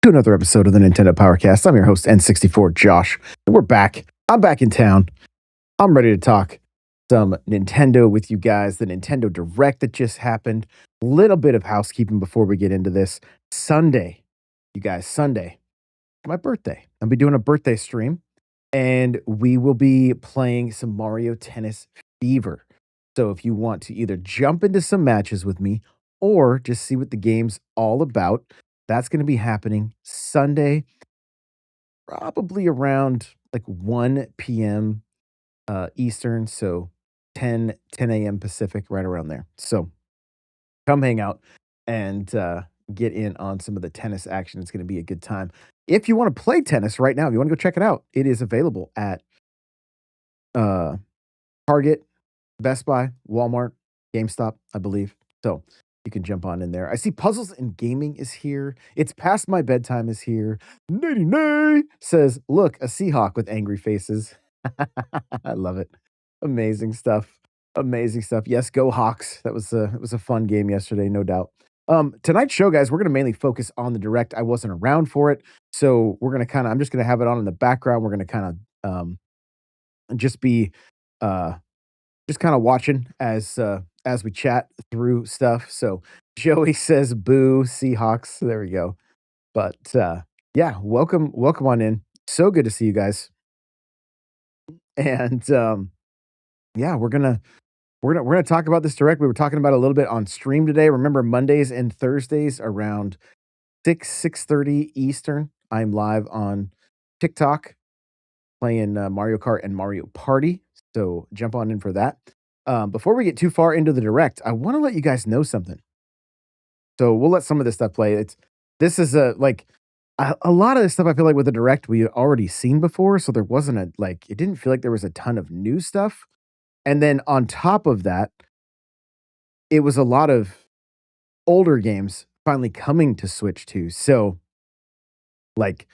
to another episode of the Nintendo Powercast. I'm your host, N64 Josh. And we're back. I'm back in town. I'm ready to talk some Nintendo with you guys. The Nintendo Direct that just happened. Little bit of housekeeping before we get into this. Sunday, you guys, Sunday, my birthday. I'll be doing a birthday stream, and we will be playing some Mario Tennis Fever. So if you want to either jump into some matches with me or just see what the game's all about, that's going to be happening Sunday, probably around like 1 p.m. Eastern, so 10 a.m. Pacific, right around there. So come hang out and get in on some of the tennis action. It's going to be a good time. If you want to play tennis right now, if you want to go check it out, it is available at uh, Target, Best Buy, Walmart, GameStop, I believe. So you can jump on in there. I see Puzzles and Gaming is here. It's Past My Bedtime is here. Nay Nay says, look, a Seahawk with angry faces. I love it. Amazing stuff. Amazing stuff. Yes, go Hawks. It was a fun game yesterday, no doubt. Tonight's show, guys, we're gonna mainly focus on the direct. I wasn't around for it, so I'm just gonna have it on in the background. We're gonna just be uh just kind of watching as we chat through stuff. So Joey says boo Seahawks. There we go. But yeah, welcome on in. So good to see you guys. And yeah, we're gonna talk about this direct. We were talking about it a little bit on stream today. Remember Mondays and Thursdays around 6:30 Eastern. I'm live on TikTok playing Mario Kart and Mario Party. So jump on in for that. Before we get too far into the direct, I want to let you guys know something. So we'll let some of this stuff play. This is a lot of this stuff I feel like with the direct we had already seen before, so there wasn't it didn't feel like there was a ton of new stuff. And then on top of that, it was a lot of older games finally coming to Switch too. So like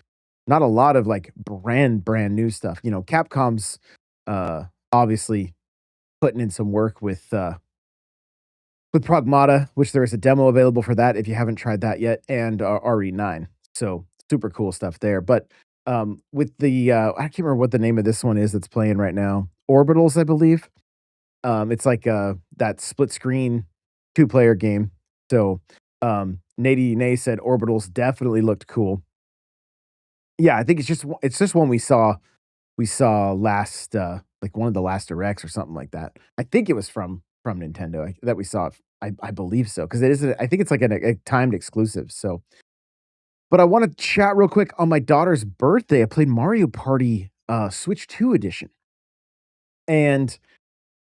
not a lot of like brand new stuff. You know, Capcom's obviously putting in some work with Pragmata, which there is a demo available for that if you haven't tried that yet, and RE9. So super cool stuff there. But with the I can't remember what the name of this one is that's playing right now. Orbitals, I believe. It's like that split screen two-player game. So Nady Nay said Orbitals definitely looked cool. Yeah, I think it's just one we saw last like one of the last directs or something like that. I think it was from Nintendo that we saw. I believe so because I think it's like a timed exclusive. So, but I want to chat real quick on my daughter's birthday. I played Mario Party Switch 2 edition, and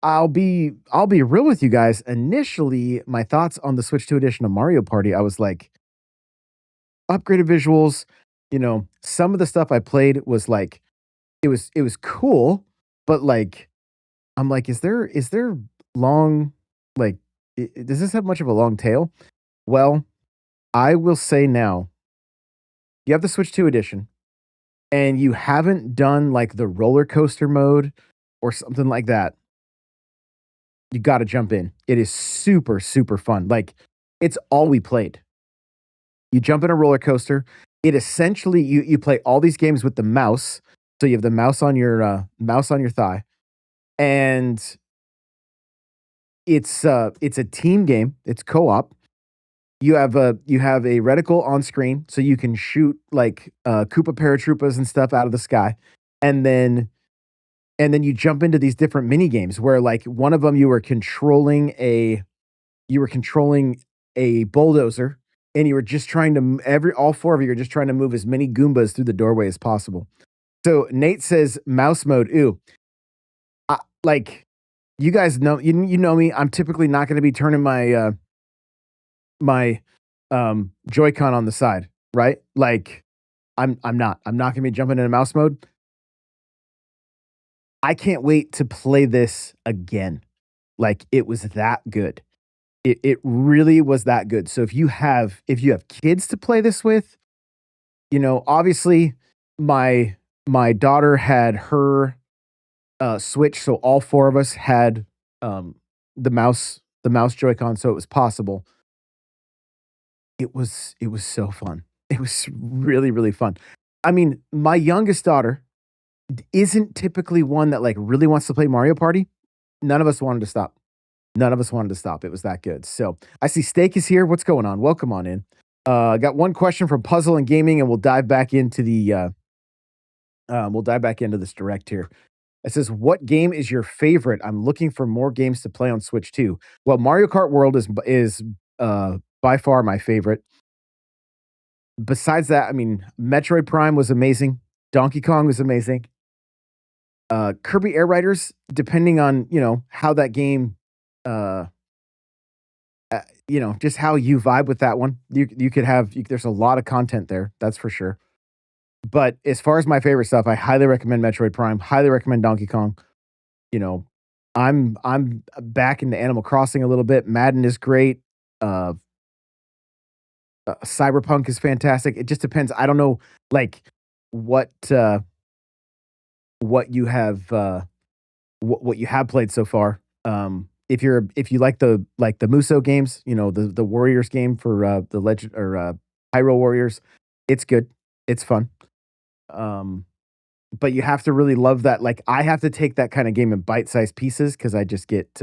I'll be real with you guys. Initially, my thoughts on the Switch 2 edition of Mario Party, I was like, upgraded visuals. You know, some of the stuff I played was like it was cool, but like I'm like, is there long like does this have much of a long tail? Well, I will say now, you have the Switch 2 edition and you haven't done like the roller coaster mode or something like that, you got to jump in. It is super super fun. Like it's all we played. You jump in a roller coaster. It essentially you play all these games with the mouse. So you have the mouse on your thigh, and it's a team game. It's co-op. You have a reticle on screen, so you can shoot like Koopa paratroopas and stuff out of the sky, and then you jump into these different mini games where like one of them you were controlling a bulldozer, and you were just trying to every all four of you are just trying to move as many Goombas through the doorway as possible. So Nate says mouse mode. Ooh, like you guys know you know me. I'm typically not going to be turning my Joy-Con on the side, right? Like I'm not going to be jumping into mouse mode. I can't wait to play this again. Like it was that good. It really was that good. So if you have kids to play this with, you know, obviously my daughter had her Switch, so all four of us had um the mouse Joy-Con, so it was possible. It was so fun. It was really, really fun. I mean, my youngest daughter isn't typically one that, like, really wants to play Mario Party. None of us wanted to stop. None of us wanted to stop. It was that good. So, I see Steak is here. What's going on? Welcome on in. I got one question from Puzzle and Gaming, and we'll dive back into this direct here. It says, "What game is your favorite? I'm looking for more games to play on Switch too." Well, Mario Kart World is by far my favorite. Besides that, I mean, Metroid Prime was amazing. Donkey Kong was amazing. Kirby Air Riders, depending on, how that game, uh, just how you vibe with that one. You could have there's a lot of content there, that's for sure. But as far as my favorite stuff, I highly recommend Metroid Prime, highly recommend Donkey Kong. You know, I'm back into Animal Crossing a little bit. Madden is great. Uh, Cyberpunk is fantastic. It just depends. I don't know, like, what, what you have, what you have played so far. If you like the Muso games, the Warriors game for, the Legend or, Hyrule Warriors, it's good. It's fun. Um, but you have to really love that, like, I have to take that kinda game in bite-sized pieces because I just get,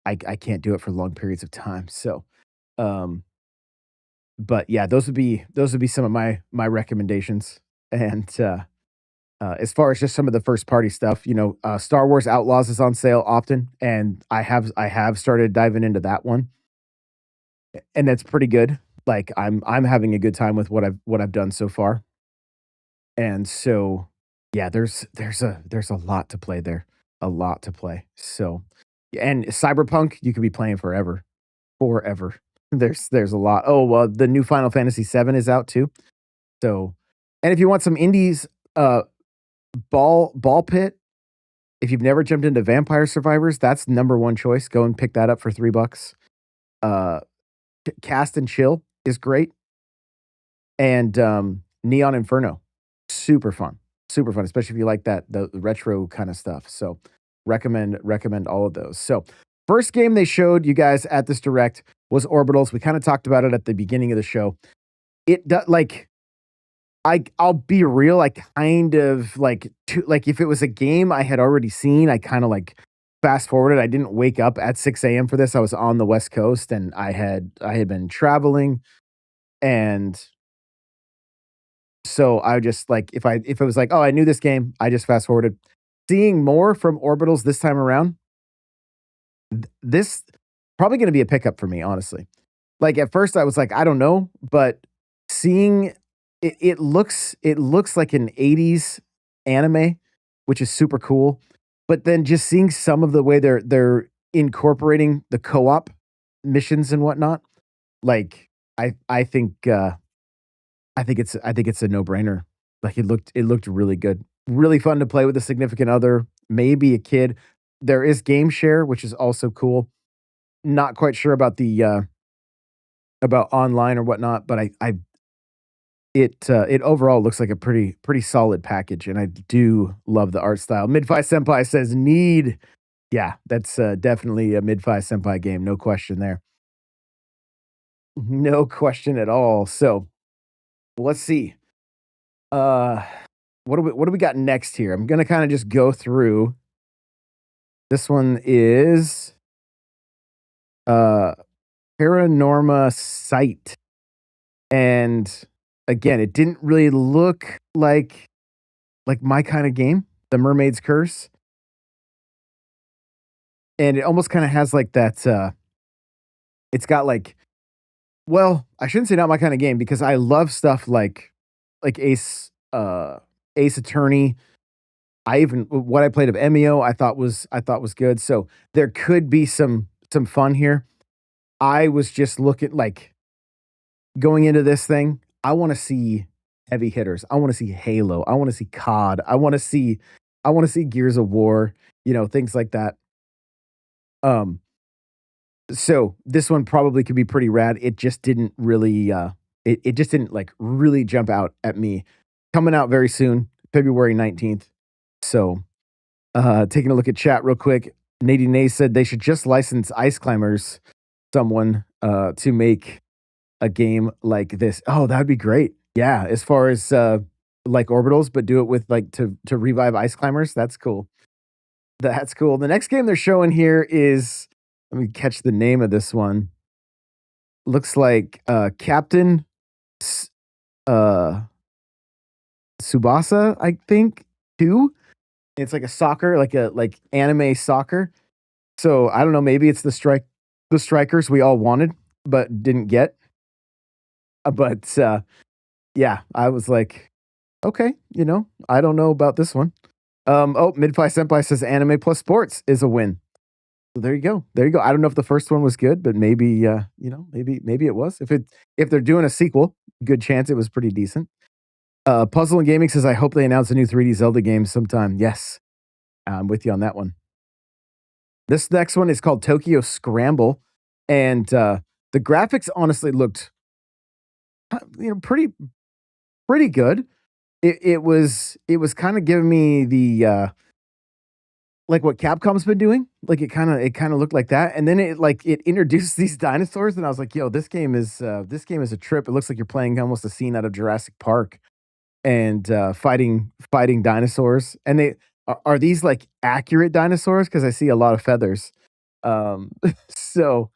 I can't do it for long periods of time, so, um, but yeah, those would be some of my recommendations, and, as far as just some of the first party stuff, Star Wars Outlaws is on sale often, and I have started diving into that one, and that's pretty good. Like, I'm having a good time with what I've done so far, and so, yeah, there's a lot to play there, a lot to play, so and Cyberpunk, you could be playing forever, forever. There's a lot. Oh, the new Final Fantasy VII is out too, so and if you want some indies, uh, Ball Pit, if you've never jumped into Vampire Survivors, that's number 1 choice. Go and pick that up for $3. Uh, Cast and Chill is great, and, Neon Inferno, super fun, especially if you like the retro kinda stuff, so recommend all of those. So, first game they showed you guys at this direct was Orbitals. We kinda talked about it at the beginning of the show. It do like, I'll be real, I kind of like if it was a game I had already seen, I kinda like fast forwarded. I didn't wake up at 6 AM for this. I was on the West Coast and I had been traveling, and so I just like if it was like, "Oh, I knew this game," I just fast forwarded. Seeing more from Orbitals this time around, this probably gonna be a pickup for me, honestly. Like, at first, I was like, "I don't know," but seeing it looks like an '80s anime, which is super cool, but then just seeing some of the way they're incorporating the co-op missions and whatnot, like, I think, I think it's a no-brainer. Like, it looked really good. Really fun to play with a significant other, maybe a kid. There is game share, which is also cool. Not quite sure about online or whatnot, but it overall looks like a pretty solid package, and I do love the art style. Midfi Senpai says, "Need." Yeah, that's, definitely a Midfi Senpai game, no question there. No question at all. So, let's see. Uh, what do we got next here? I'm gonna kinda just go through. This one is, uh, Paranorma Sight, and, again, it didn't really look like my kinda game, The Mermaid's Curse, and it almost kinda has, like, that, it's got, like well, I shouldn't say not my kinda game because I love stuff like Ace Attorney. I even what I played of Emio, I thought was good, so there could be some fun here. I was just looking like, going into this thing, I wanna see heavy hitters. I wanna see Halo. I wanna see COD. I wanna see Gears of War, things like that. Um, so this one probably could be pretty rad. It just didn't really, it just didn't, like, really jump out at me. Coming out very soon, February 19th. So, taking a look at chat real quick, Nadine Nay said they should just license Ice Climbers someone, to make a game like this. Oh, that'd be great. Yeah, as far as, like Orbitals, but do it with, like, to revive Ice Climbers, that's cool. That's cool. The next game they're showing here is, let me catch the name of this one. Looks like, Captain S uh, Tsubasa, I think, 2? It's like a soccer, like anime soccer. So, I don't know, maybe it's the strikers we all wanted, but didn't get. But yeah, I was like, "Okay, I don't know about this one." Oh, Midfly Senpai says anime plus sports is a win. So there you go. There you go. I don't know if the first one was good, but maybe, maybe it was. If they're doing a sequel, good chance it was pretty decent. Puzzle and Gaming says, "I hope they announce a new 3D Zelda game sometime." Yes, I'm with you on that one. This next one is called Tokyo Scramble, and, the graphics honestly looked, pretty good. It was kinda giving me the, like what Capcom's been doing, like, it kinda looked like that, and then it introduced these dinosaurs, and I was like, "Yo, this game is a trip." It looks like you're playing almost a scene out of Jurassic Park and, fighting dinosaurs, and are these, like, accurate dinosaurs? Because I see a lot of feathers. Um, so,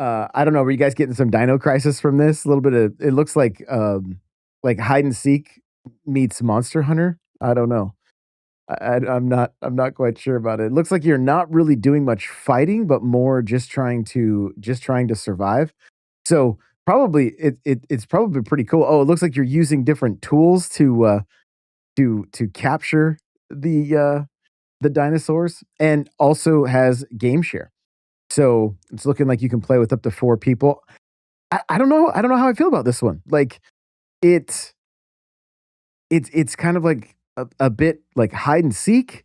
I don't know, were you guys getting some Dino Crisis from this? A little bit of it looks like hide and seek meets Monster Hunter? I don't know. I'm not quite sure about it. It looks like you're not really doing much fighting, but more just trying to survive. So, probably it's probably pretty cool. Oh, it looks like you're using different tools to capture the dinosaurs, and also has game share. So, it's looking like you can play with up to 4 people. I don't know how I feel about this one. Like, it's it's kind of like a bit like hide and seek,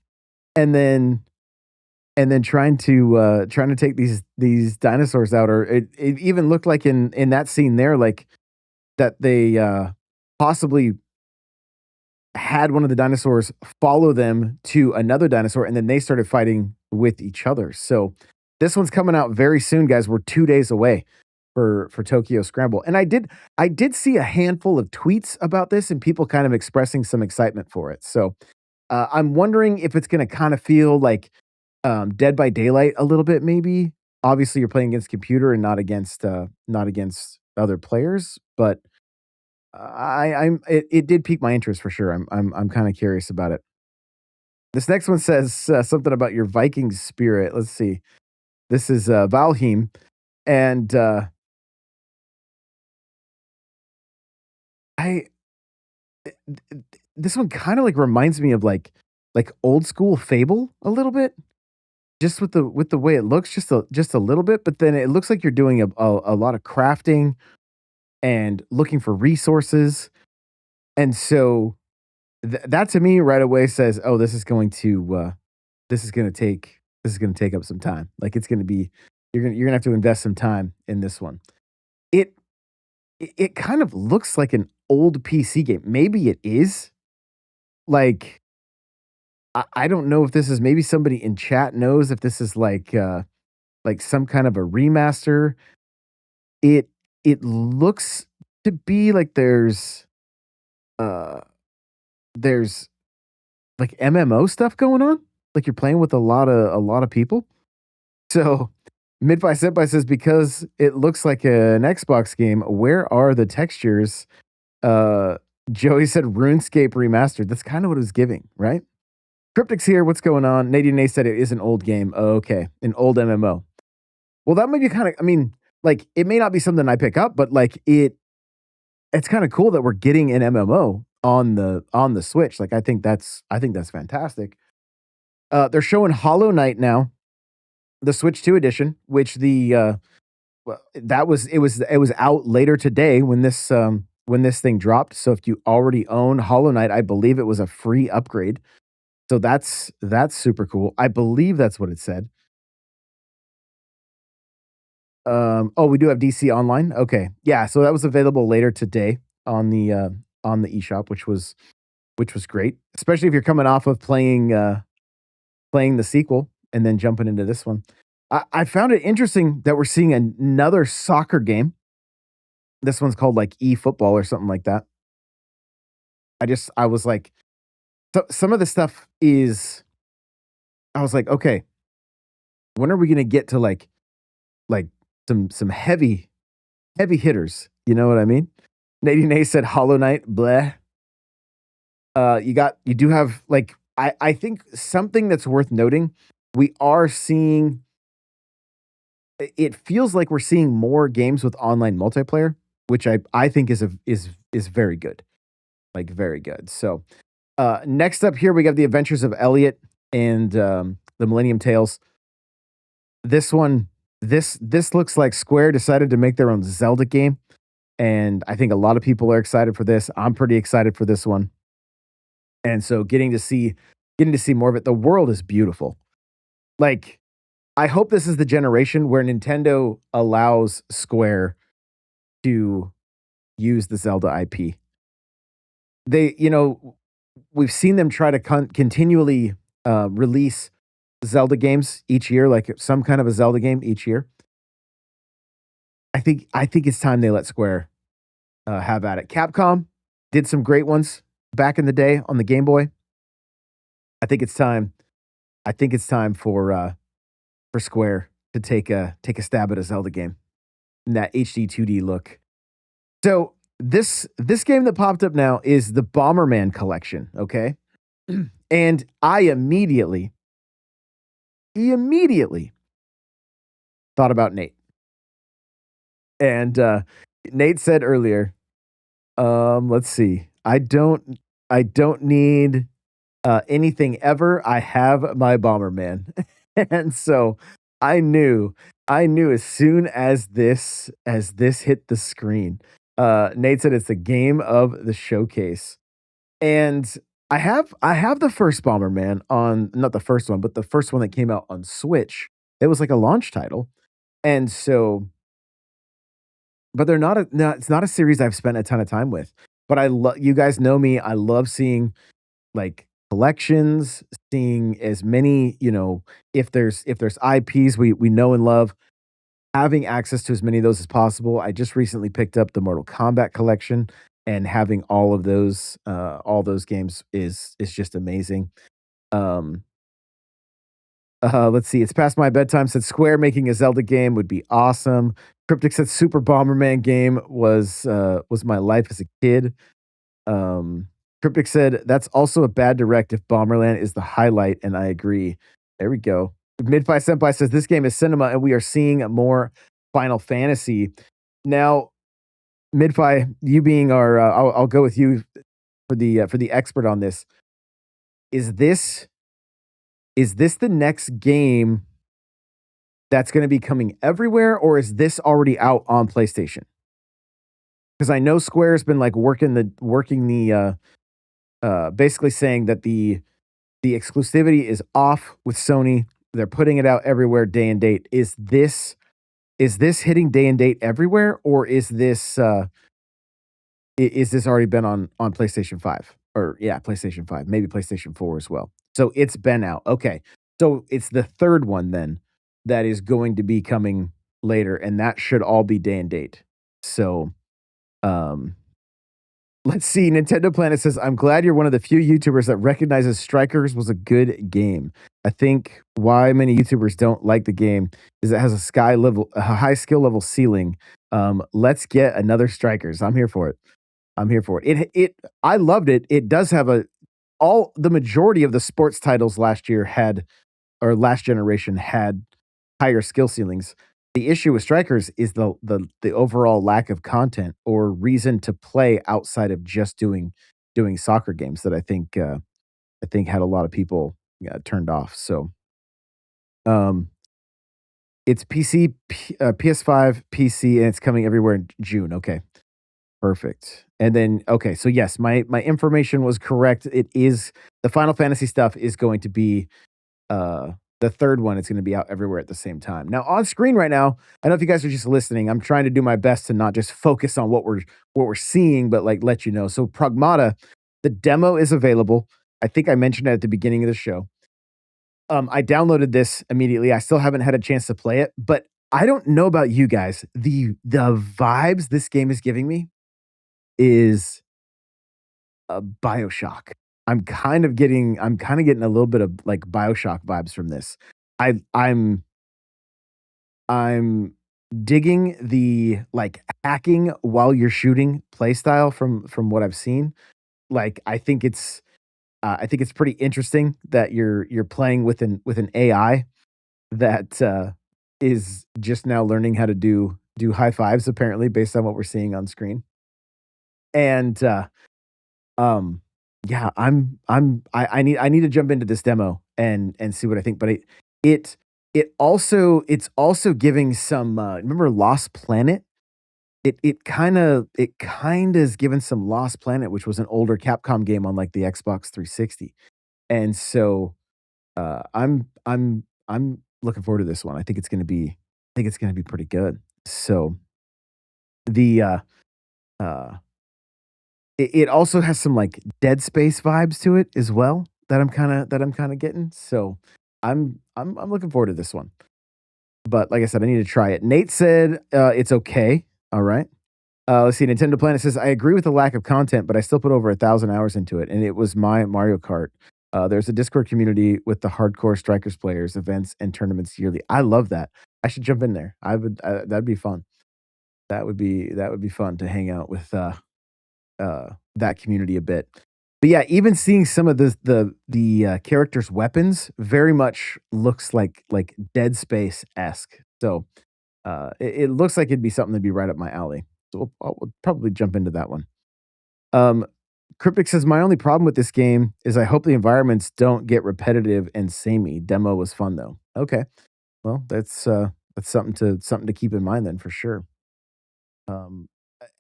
and then trying to take these dinosaurs out, or it even looked like in that scene there, like, that they, possibly had one of the dinosaurs follow them to another dinosaur, and then they started fighting with each other. So, this one's coming out very soon, guys. We're 2 days away for Tokyo Scramble, and I did see a handful of tweets about this and people kind of expressing some excitement for it. So, I'm wondering if it's gonna kinda feel like, Dead by Daylight a little bit, maybe? Obviously, you're playing against computer and not against other players, but it did pique my interest for sure. I'm kinda curious about it. This next one says, something about your Viking spirit. Let's see. This is, Valheim, and, I this one kinda, like, reminds me of, like, old school Fable a little bit, just with the way it looks, just a little bit, but then it looks like you're doing a lot of crafting and looking for resources, and so that to me right away says, "Oh, this is gonna take up some time." Like, it's gonna be you're gonna have to invest some time in this one. It it kind of looks like an old PC game. Maybe it is. Like, I don't know if this is, maybe somebody in chat knows if this is like some kind of a remaster. It it looks to be like uh there's like MMO stuff going on. Like you're playing with a lot of people. So Midby Senpai says, because it looks like an Xbox game, where are the textures? Uh Joey said RuneScape remastered. That's kind of what it was giving, right? Cryptic's here. What's going on? Nadine A said it is an old game. Oh, okay. An old MMO. Well, that might be kind of, I mean, like, it may not be something I pick up, but like it's kind of cool that we're getting an MMO on the Switch. Like, I think that's fantastic. They're showing Hollow Knight now, the Switch 2 edition, which well, it was out later today when this thing dropped. So if you already own Hollow Knight, I believe it was a free upgrade. So that's super cool. I believe that's what it said. Oh, we do have DC Online? Okay. Yeah, so that was available later today on the eShop, which was great, especially if you're coming off of playing the sequel and then jumping into this one. I found it interesting that we're seeing another soccer game. This one's called like eFootball or something like that. I was like, so some of the stuff is I was like, okay, when are we gonna get to like some heavy hitters? You know what I mean? Nadine A said Hollow Knight, bleh. You do have like I think something that's worth noting. We are seeing it feels like we're seeing more games with online multiplayer, which I think is very good, like very good. So next up here we got the Adventures of Elliot and the Millennium Tales. This one, this looks like Square decided to make their own Zelda game, and I think a lot of people are excited for this. I'm pretty excited for this one, and so getting to see more of it. The world is beautiful. Like I hope this is the generation where Nintendo allows Square to use the Zelda IP. We've seen them try to continually release Zelda games each year, like some kind of a Zelda game each year. I think it's time they let Square have at it. Capcom did some great ones back in the day on the Game Boy. I think it's time. I think it's time for Square to take a stab at a Zelda game in that HD 2D look. So this game that popped up now is the Bomberman collection, okay? And I immediately thought about Nate. And Nate said earlier, let's see. I don't need anything ever. I have my Bomberman. And so I knew I knew as soon as this hit the screen. Nate said it's a game of the showcase. And I have the first Bomberman on, not the first one, but the first one that came out on Switch. It was like a launch title. And so but they're not a no, it's not a series I've spent a ton of time with. But I love you guys know me, I love seeing like collections, seeing as many, if there's IPs we know and love, having access to as many of those as possible. I just recently picked up the Mortal Kombat collection, and having all those games is just amazing. Um, let's see. It's past my bedtime. Said Square making a Zelda game would be awesome. Cryptic said Super Bomberman game was my life as a kid. Um, Cryptic said that's also a bad direct if Bomberland is the highlight, and I agree. There we go. Midfi Senpai says this game is cinema, and we are seeing more Final Fantasy. Now, Midfi, you being our, I'll go with you for the expert on this. Is this is this the next game that's going to be coming everywhere, or is this already out on PlayStation? Because I know Square's been like working the basically saying that the exclusivity is off with Sony. They're putting it out everywhere, day and date. Is this hitting day and date everywhere, or is this already been on PlayStation 5? Or yeah, PlayStation 5, maybe PlayStation 4 as well. So it's been out. Okay. So it's the third one then that is going to be coming later, and that should all be day and date. So um let's see. Nintendo Planet says, I'm glad you're one of the few YouTubers that recognizes Strikers was a good game. I think why many YouTubers don't like the game is it has a high skill level ceiling. Let's get another Strikers. I'm here for it. I'm here for it. I loved it. It does have all the majority of the sports titles last year had, or last generation had, higher skill ceilings. The issue with Strikers is the overall lack of content or reason to play outside of just doing soccer games that I think had a lot of people turned off. So um, it's PS5, PC, and it's coming everywhere in June. Okay, perfect. And then okay, so yes, my information was correct. It is the Final Fantasy stuff is going to be uh the third one. It's going to be out everywhere at the same time. Now on screen right now, I don't know if you guys are just listening. I'm trying to do my best to not just focus on what we're seeing, but like let you know. So Pragmata, the demo is available. I think I mentioned it at the beginning of the show. I downloaded this immediately. I still haven't had a chance to play it, but I don't know about you guys. The vibes this game is giving me is a BioShock. I'm kinda getting a little bit of, like, BioShock vibes from this. I I'm digging the, like, hacking while you're shooting playstyle from what I've seen. Like, I think it's pretty interesting that you're playing with an AI that, is just now learning how to do high fives apparently based on what we're seeing on screen. And, um, yeah, I need to jump into this demo and see what I think, but it it's also giving some, remember Lost Planet? It kinda is giving some Lost Planet, which was an older Capcom game on, like, the Xbox 360, and so, I'm looking forward to this one. I think it's gonna be pretty good. So, the, uh it also has some, like, Dead Space vibes to it as well that I'm kinda getting, so I'm looking forward to this one. But like I said, I need to try it. Nate said, "It's okay." Alright. Let's see, Nintendo Planet says, "I agree with the lack of content, but I still put over 1,000 hours into it, and it was my Mario Kart. There's a Discord community with the hardcore Strikers players, events, and tournaments yearly." I love that. I should jump in there. I would that'd be fun. That would be fun to hang out with, that community a bit. But yeah, even seeing some of the characters' weapons very much looks like Dead Space-esque. So, it looks like it'd be something that'd be right up my alley. So we'll probably jump into that one. Um, Cryptic says, "My only problem with this game is I hope the environments don't get repetitive and samey. Demo was fun though." Okay. Well, that's something to keep in mind then for sure. Um,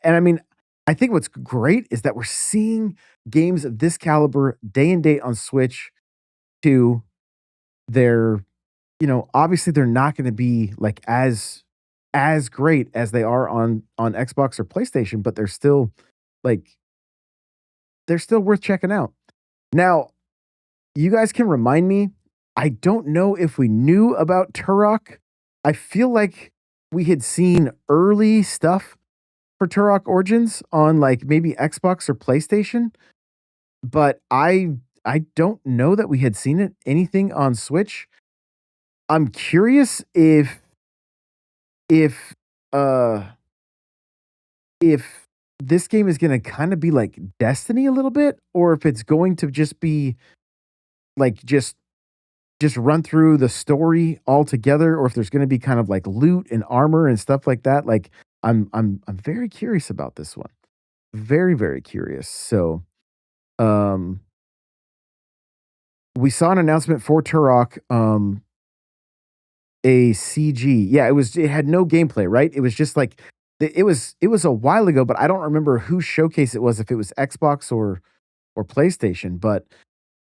and I mean, I think what's great is that we're seeing games of this caliber day and date on Switch to their, obviously they're not going to be like as great as they are on Xbox or PlayStation, but like they're still worth checking out. Now, you guys can remind me. I don't know if we knew about Turok. I feel like we had seen early stuff for Turok Origins on like maybe Xbox or PlayStation, but I don't know that we had seen anything on Switch. I'm curious if uh if this game is gonna kind of be like Destiny a little bit, or if it's going to just be like just run through the story altogether, or if there's gonna be kind of like loot and armor and stuff like that. Like I'm very curious about this one. Very, very curious. So um we saw an announcement for Turok, a CG. Yeah, it had no gameplay, right? It was just like it was a while ago, but I don't remember whose showcase it was, if it was Xbox or PlayStation. But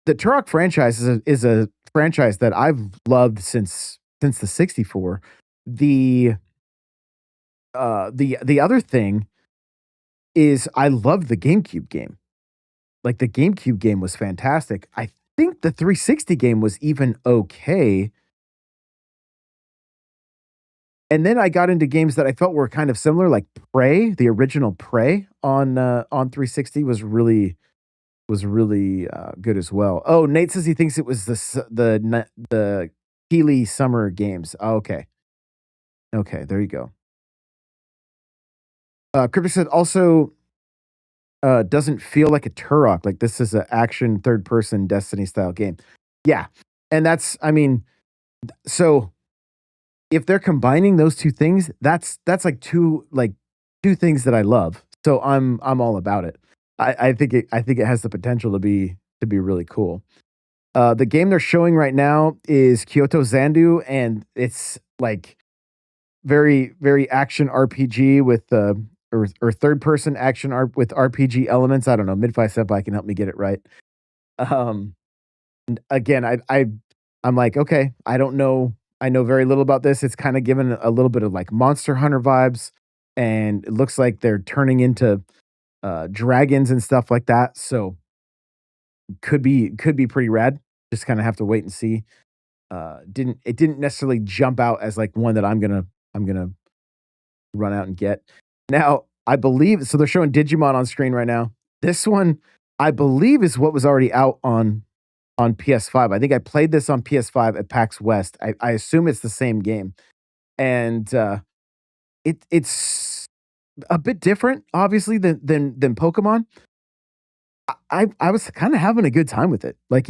the Turok franchise is a franchise that I've loved since the 64. The the other thing is I love the GameCube game. Like the GameCube game was fantastic. I think the 360 game was even okay. And then I got into games that I felt were kind of similar, like Prey, the original Prey on 360 was really, good as well. Oh, Nate says he thinks it was the Keighley Summer Games. Oh, okay. Okay, there you go. Cryptic said also, doesn't feel like a Turok, like this is an action third person Destiny style game. Yeah, and that's I mean, so if they're combining those 2 things, that's like 2 things that I love. So I'm all about it. I think it has the potential to be really cool. The game they're showing right now is Kyoto Zandu, and it's like very action RPG with, or third person action with RPG elements. I don't know, Midfi Senpai can help me get it right. Um, again, I'm like, "Okay, I don't know, I know very little about this." It's kinda given a little bit of, like, Monster Hunter vibes, and it looks like they're turning into, dragons and stuff like that, so could be pretty rad. Just kinda have to wait and see. Didn't necessarily jump out as, like, one that I'm gonna I'm gonna run out and get. Now, I believe so they're showing Digimon on screen right now. This one, I believe, is what was already out on PS5. I think I played this on PS5 at PAX West. I assume it's the same game, and it's a bit different, obviously, than Pokemon. I was kind of having a good time with it. Like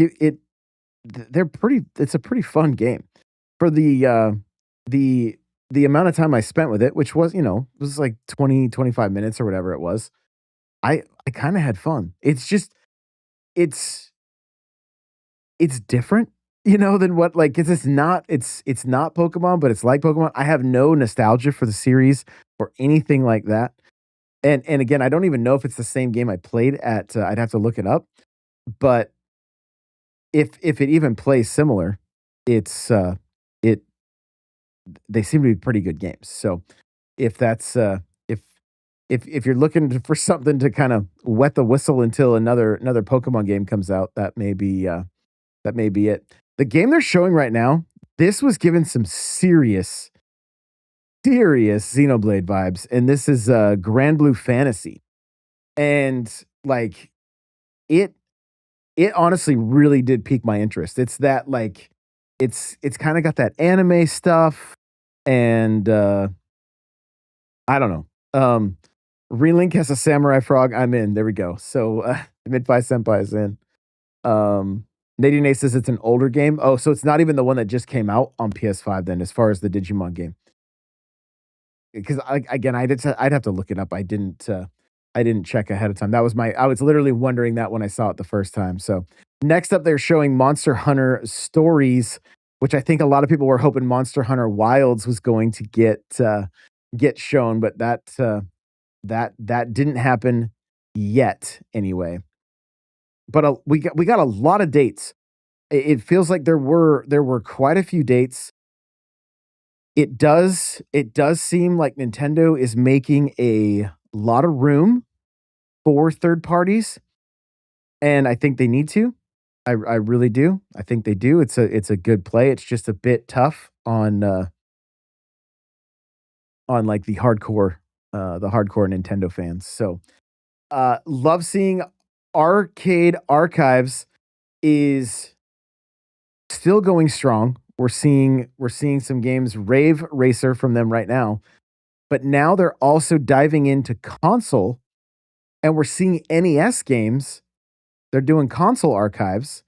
they're pretty. It's a pretty fun game for the the amount of time I spent with it, which was was like 20-25 minutes or whatever it was. I kind of had fun. It's just it's it's different, than what like it's not Pokemon, but it's like Pokemon. I have no nostalgia for the series or anything like that. And again, I don't even know if it's the same game I played at. I'd have to look it up. But if it even plays similar, it's it they seem to be pretty good games. So if that's if if you're looking for something to kind of wet the whistle until another Pokemon game comes out, that may be it. The game they're showing right now, this was given some serious Xenoblade vibes, and this is Grand Blue Fantasy. And like it it honestly really did pique my interest. It's that like it's kind of got that anime stuff and I don't know. Relink has a samurai frog. I'm in. There we go. So Mid-Fi Senpai is in. Nadine says it's an older game. Oh, so it's not even the one that just came out on PS5 then, as far as the Digimon game. Because again, I'd have to look it up. I didn't check ahead of time. That was my I was literally wondering that when I saw it the first time. So next up, they're showing Monster Hunter Stories, which I think a lot of people were hoping Monster Hunter Wilds was going to get shown, but that didn't happen yet anyway. But we got a lot of dates. It feels like there were quite a few dates. It does seem like Nintendo is making a lot of room for third parties, and I think they need to. I really do. I think they do. It's a good play. It's just a bit tough on like the hardcore Nintendo fans. So love seeing Arcade Archives is still going strong. We're seeing some games, Rave Racer from them right now, but now they're also diving into console, and we're seeing NES games. They're doing console archives,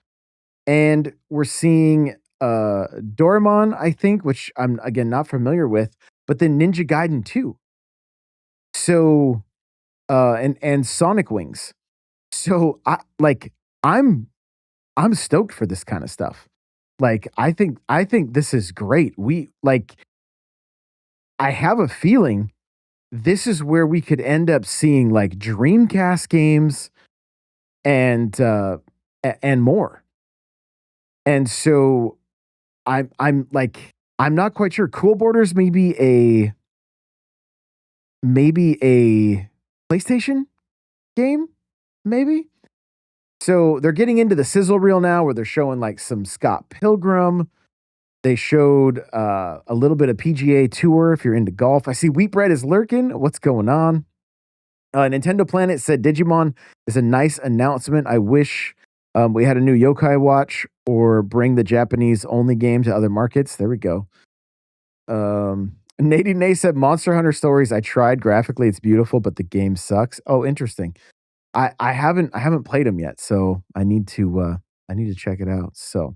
and we're seeing Doraemon, I think, which I'm again not familiar with, but then Ninja Gaiden 2. So and Sonic Wings. So I'm I'm stoked for this kind of stuff. Like I think this is great. We like I have a feeling this is where we could end up seeing like Dreamcast games and and more. And so I'm like I'm not quite sure. Cool Borders maybe a PlayStation game, maybe. So they're getting into the sizzle reel now, where they're showing like some Scott Pilgrim. They showed a little bit of PGA Tour if you're into golf. I see Wheatbread is lurking. What's going on? Nintendo Planet said Digimon is a nice announcement. I wish we had a new Yokai Watch or bring the Japanese only game to other markets. There we go. Nadine Nay said Monster Hunter Stories. I tried graphically, it's beautiful, but the game sucks. Oh, interesting. I haven't played them yet, so I need to check it out. So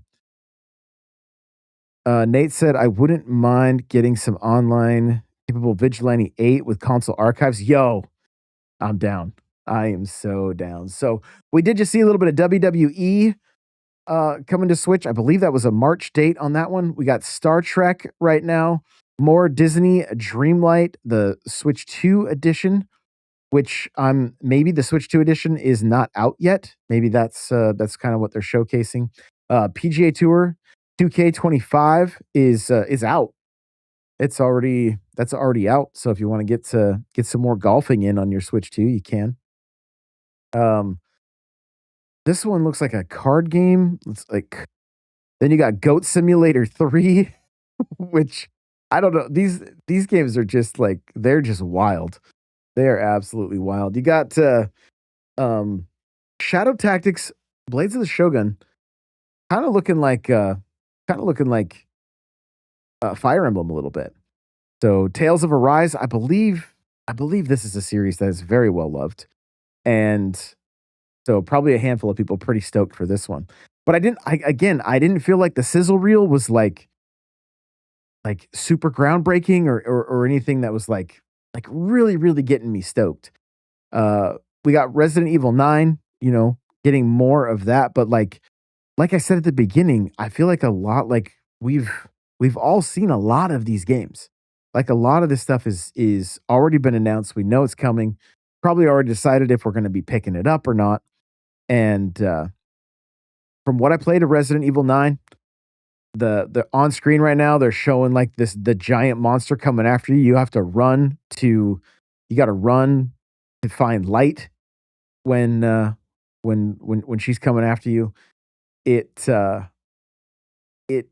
Nate said I wouldn't mind getting some online capable Vigilante 8 with console archives. Yo, I'm down. I am so down. So we did just see a little bit of WWE coming to Switch. I believe that was a March date on that one. We got Star Trek right now. More Disney Dreamlight, the Switch 2 edition, which maybe the Switch 2 edition is not out yet. Maybe that's kind of what they're showcasing. PGA Tour 2K25 is out. That's already out. So if you want to get some more golfing in on your Switch 2, you can. Um, this one looks like a card game. It's like then you got Goat Simulator 3, which I don't know. These games are just like they're just wild. They are absolutely wild. You got um Shadow Tactics, Blades of the Shogun, kind of looking like Fire Emblem a little bit. So Tales of Arise, I believe this is a series that is very well loved. And so probably a handful of people pretty stoked for this one. But I didn't feel like the sizzle reel was like super groundbreaking or anything that was like really, really getting me stoked. We got Resident Evil 9, getting more of that, but like I said at the beginning, I feel like a lot like we've all seen a lot of these games. Like a lot of this stuff is already been announced. We know it's coming. Probably already decided if we're going to be picking it up or not. And from what I played of Resident Evil 9, the on screen right now they're showing like the giant monster coming after you. You got to run to find light when when she's coming after you. It it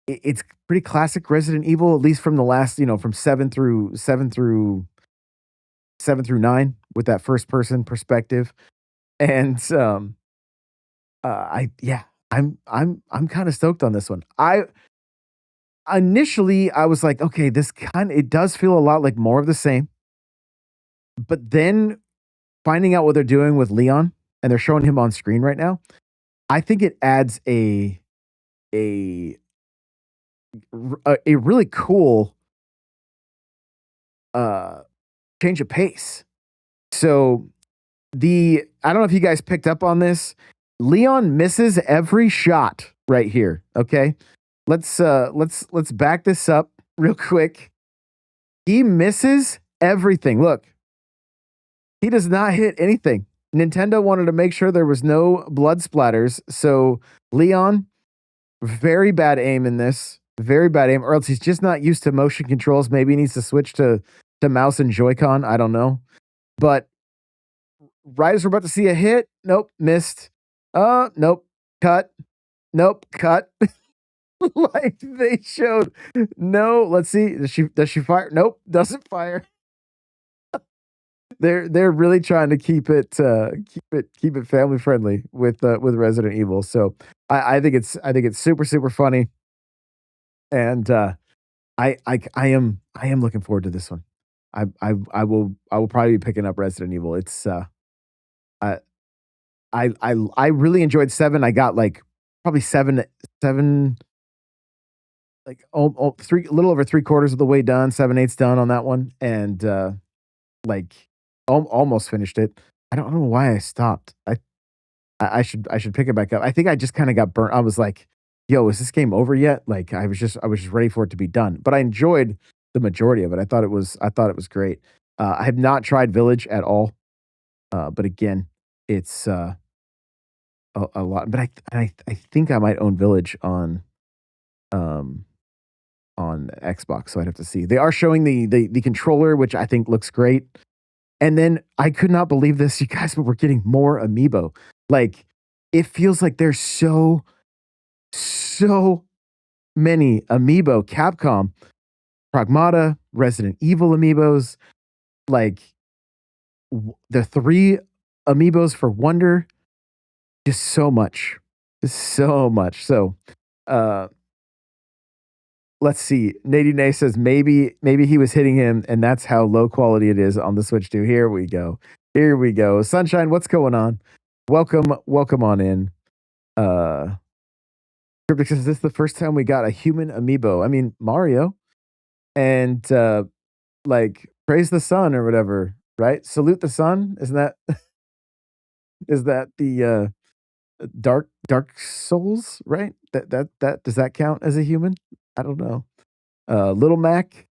it's pretty classic Resident Evil, at least from the last, from 7 through 9 with that first person perspective. And I yeah, I'm kind of stoked on this one. I was like, okay, it does feel a lot like more of the same. But then finding out what they're doing with Leon and they're showing him on screen right now, I think it adds a a really cool uh change of pace. So I don't know if you guys picked up on this. Leon misses every shot right here. Okay. Let's back this up real quick. He misses everything. Look, he does not hit anything. Nintendo wanted to make sure there was no blood splatters. So Leon, very bad aim in this. Very bad aim, or else he's just not used to motion controls. Maybe he needs to switch to mouse and Joy-Con. I don't know. But right as we're about to see a hit, nope, missed. Nope, cut. Nope, cut. Like they showed. No, let's see. Does she fire? Nope, doesn't fire. They're really trying to keep it family friendly with Resident Evil. So I think it's super super funny, and I am looking forward to this one. I will probably be picking up Resident Evil. It's I I really enjoyed 7. I got like probably 7, like three, a little over 3/4 of the way done, 7/8 done on that one, and like almost finished it. I don't know why I stopped. I should pick it back up. I think I just kind of got burnt. I was like, "Yo, is this game over yet?" Like I was just ready for it to be done. But I enjoyed the majority of it. I thought it was great. I have not tried Village at all. But again, it's a lot. But I think I might own Village um on Xbox, so I'd have to see. They are showing the controller, which I think looks great. And then I could not believe this, you guys, but we're getting more amiibo. Like it feels like there's so many amiibo. Capcom, Pragmata, Resident Evil amiibos, like the 3 amiibos for Wonder, just so much. Just so much. So uh let's see. Nadine Nay says maybe he was hitting him, and that's how low quality it is on the Switch too. Here we go. Here we go. Sunshine, what's going on? Welcome on in. Uh Cryptic says this is the first time we got a human amiibo. I mean Mario. And like praise the sun or whatever, right? Salute the sun. Isn't that is that the Dark Souls, right? That does that count as a human? I don't know. Little Mac.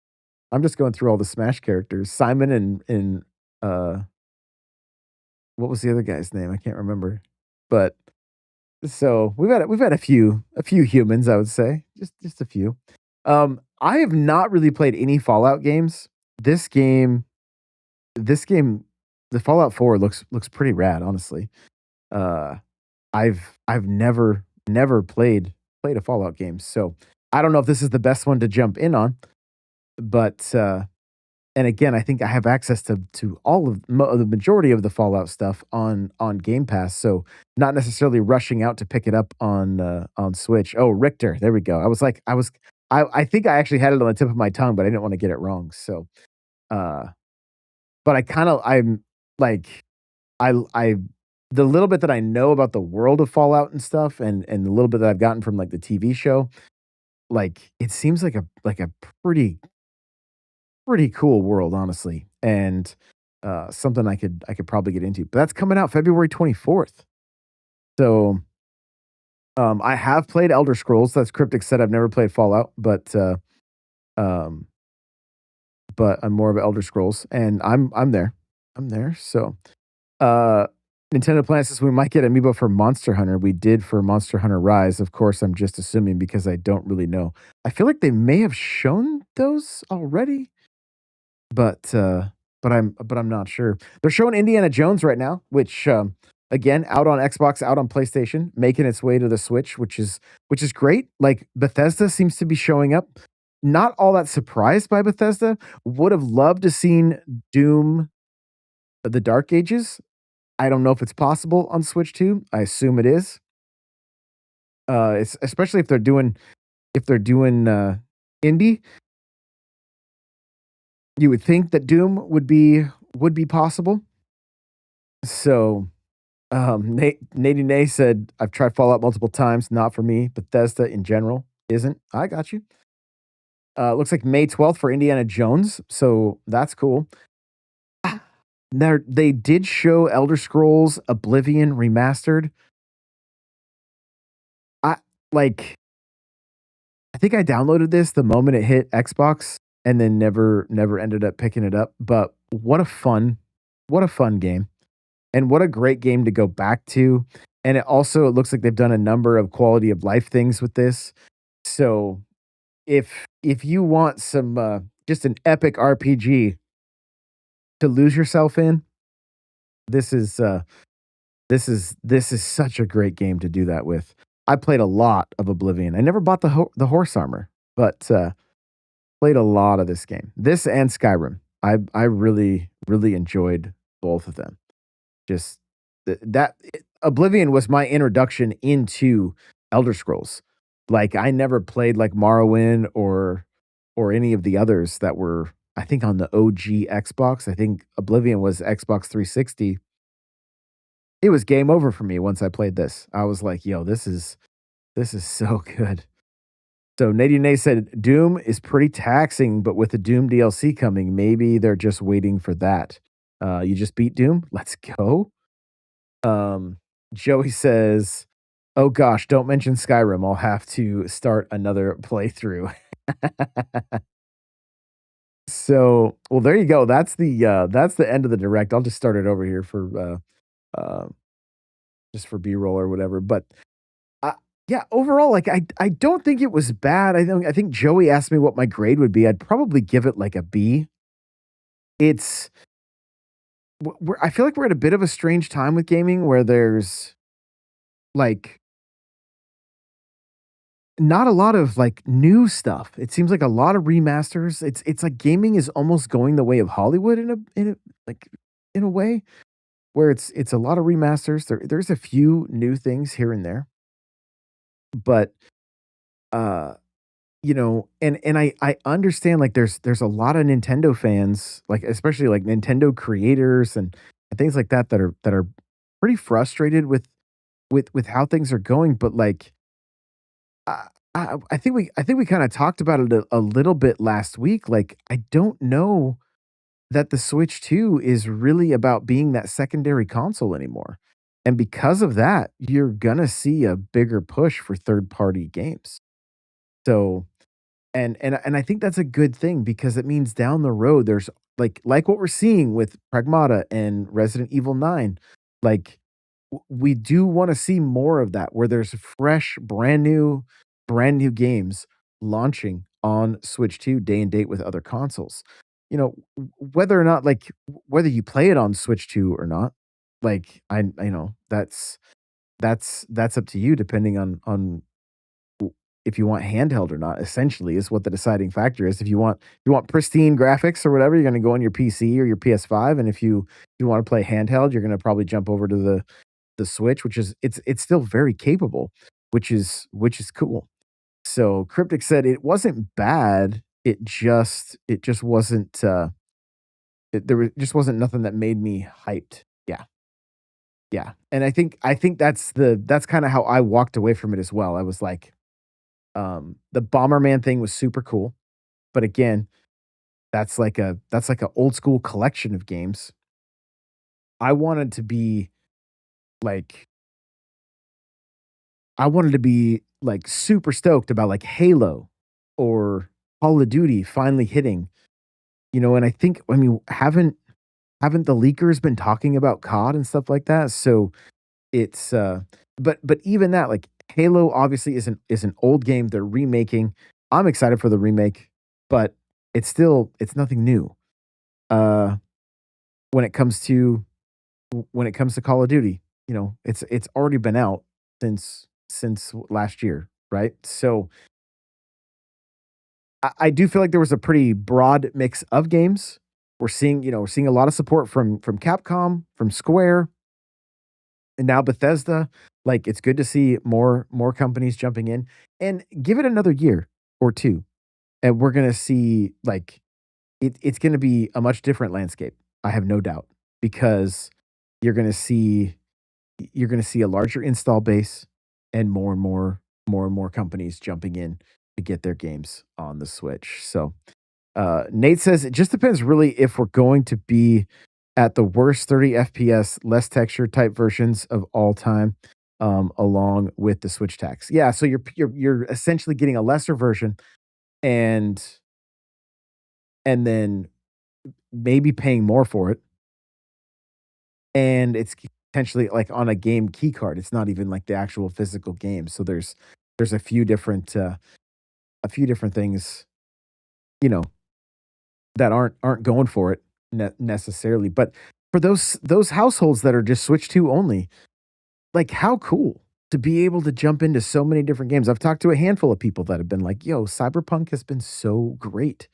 I'm just going through all the Smash characters. Simon and uh, what was the other guy's name? I can't remember. But so we've had a few humans, I would say, just a few. I have not really played any Fallout games. This game, this game, the Fallout 4 looks pretty rad, honestly. Uh, I've never played a Fallout game, so I don't know if this is the best one to jump in on. but, and again, I think I have access to all of the majority of the Fallout stuff on Game Pass, so not necessarily rushing out to pick it up on Switch. Oh, Richter, there we go. I think I actually had it on the tip of my tongue, but I didn't wanna get it wrong, so, uh, but I'm like, I the little bit that I know about the world of Fallout and stuff and the little bit that I've gotten from, like, the TV show, like, it seems like a pretty cool world, honestly, and, something I could probably get into, but that's coming out February 24th. So, I have played Elder Scrolls, that's Cryptic said I've never played Fallout, um, but I'm more of Elder Scrolls, and I'm there. I'm there, so, uh, Nintendo Planet says we might get Amiibo for Monster Hunter. We did for Monster Hunter Rise. Of course, I'm just assuming because I don't really know. I feel like they may have shown those already, but, I'm not sure. They're showing Indiana Jones right now, which, again, out on Xbox, out on PlayStation, making its way to the Switch, which is great. Like, Bethesda seems to be showing up. Not all that surprised by Bethesda. Would have loved to seen Doom: The Dark Ages. I don't know if it's possible on Switch 2. I assume it is. It's especially if they're doing, indie, you would think that Doom would be possible. So, Nady Nay said, "I've tried Fallout multiple times, not for me. Bethesda in general isn't." I got you. Looks like May 12th for Indiana Jones, so that's cool. Ah, they did show Elder Scrolls Oblivion Remastered. I like, I think I downloaded this the moment it hit Xbox and then never ended up picking it up, but what a fun game. And what a great game to go back to, and it looks like they've done a number of quality of life things with this. So, if you want some, just an epic RPG to lose yourself in, this is, this is such a great game to do that with. I played a lot of Oblivion. I never bought the horse armor, but, played a lot of this game. This and Skyrim. I really enjoyed both of them. Just Oblivion was my introduction into Elder Scrolls. Like, I never played, like, Morrowind or any of the others that were, I think, on the OG Xbox. I think Oblivion was Xbox 360. It was game over for me once I played this. I was like, "Yo, this is so good." So, Nady Nay said, "Doom is pretty taxing, but with the Doom DLC coming, maybe they're just waiting for that." You just beat Doom? Let's go. Um, Joey says, "Oh gosh, don't mention Skyrim. I'll have to start another playthrough." So, well, there you go. That's the end of the direct. I'll just start it over here for just for B-roll or whatever. But uh, yeah, overall, like I don't think it was bad. I think Joey asked me what my grade would be. I'd probably give it like a B. It's I feel like we're at a bit of a strange time with gaming where there's like not a lot of, like, new stuff. It seems like a lot of remasters. It's like gaming is almost going the way of Hollywood like, in a way, where it's a lot of remasters. There's a few new things here and there, but, uh, and I understand, like, there's a lot of Nintendo fans, like, especially, like, Nintendo creators and things like that are pretty frustrated with with how things are going, but, like, I think we kinda talked about it a little bit last week. Like, I don't know that the Switch 2 is really about being that secondary console anymore, and because of that, you're gonna see a bigger push for third-party games. So, and I think that's a good thing because it means down the road, there's like what we're seeing with Pragmata and Resident Evil 9, like, we do wanna see more of that where there's fresh, brand new games launching on Switch 2 day and date with other consoles. Whether or not, like, whether you play it on Switch 2 or not, like, that's up to you depending on if you want handheld or not, essentially, is what the deciding factor is. If you want pristine graphics or whatever, you're gonna go on your PC or your PS5, and if you wanna play handheld, you're gonna probably jump over to the Switch, which is it's still very capable, which is cool. So, Cryptic said it wasn't bad, it just wasn't, just wasn't nothing that made me hyped. Yeah, yeah, and I think that's kinda how I walked away from it as well. I was like, the Bomberman thing was super cool, but again, that's like a old school collection of games. I wanted to be like I wanted to be, like, super stoked about, like, Halo or Call of Duty finally hitting, and I mean, haven't the leakers been talking about COD and stuff like that? So, it's, but even that, like, Halo obviously is an old game they're remaking. I'm excited for the remake, but it's nothing new, uh, when it comes to when it comes to Call of Duty. It's already been out since last year, right? So, I do feel like there was a pretty broad mix of games. We're seeing a lot of support from Capcom, from Square, and now Bethesda. Like, it's good to see more companies jumping in, and give it another year or 2, and we're gonna see, like, it's gonna be a much different landscape, I have no doubt, because you're gonna see you're gonna see a larger install base and more and more companies jumping in to get their games on the Switch. So, Nate says it just depends really if we're going to be at the worst 30 FPS, less texture type versions of all time, along with the Switch tax. Yeah, so you're essentially getting a lesser version, and then maybe paying more for it, and it's potentially like on a game key card. It's not even like the actual physical game. So there's a few different things, you know, that aren't going for it necessarily. But for those households that are just Switch 2 only, like, how cool to be able to jump into so many different games. I've talked to a handful of people that have been like, "Yo, Cyberpunk has been so great."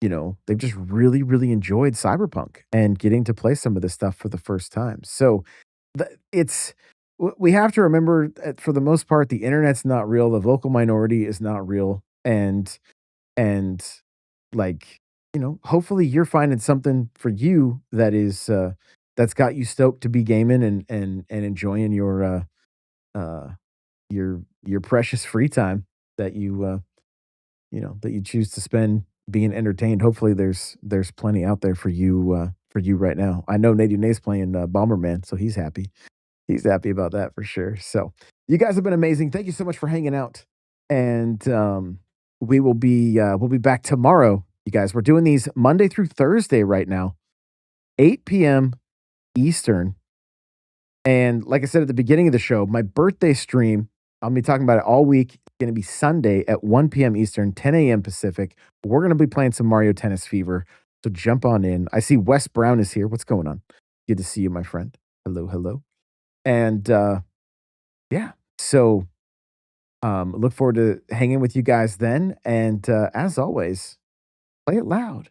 They've just really, really enjoyed Cyberpunk and getting to play some of this stuff for the first time. So, it's we have to remember that for the most part, the internet's not real. The vocal minority is not real, and like, hopefully you're finding something for you that's got you stoked to be gaming and enjoying uh your precious free time that you choose to spend being entertained. Hopefully there's plenty out there for you right now. I know Native Nate's playing Bomberman, so he's happy. He's happy about that for sure. So, you guys have been amazing. Thank you so much for hanging out. And we'll be back tomorrow. You guys, we're doing these Monday through Thursday right now, 8 p.m. Eastern. And like I said at the beginning of the show, my birthday stream, I'll be talking about it all week. It's going to be Sunday at 1 p.m. Eastern, 10 a.m. Pacific. We're going to be playing some Mario Tennis Fever. So jump on in. I see Wes Brown is here. What's going on? Good to see you, my friend. Hello, hello. And yeah, so look forward to hanging with you guys then. And as always, play it loud.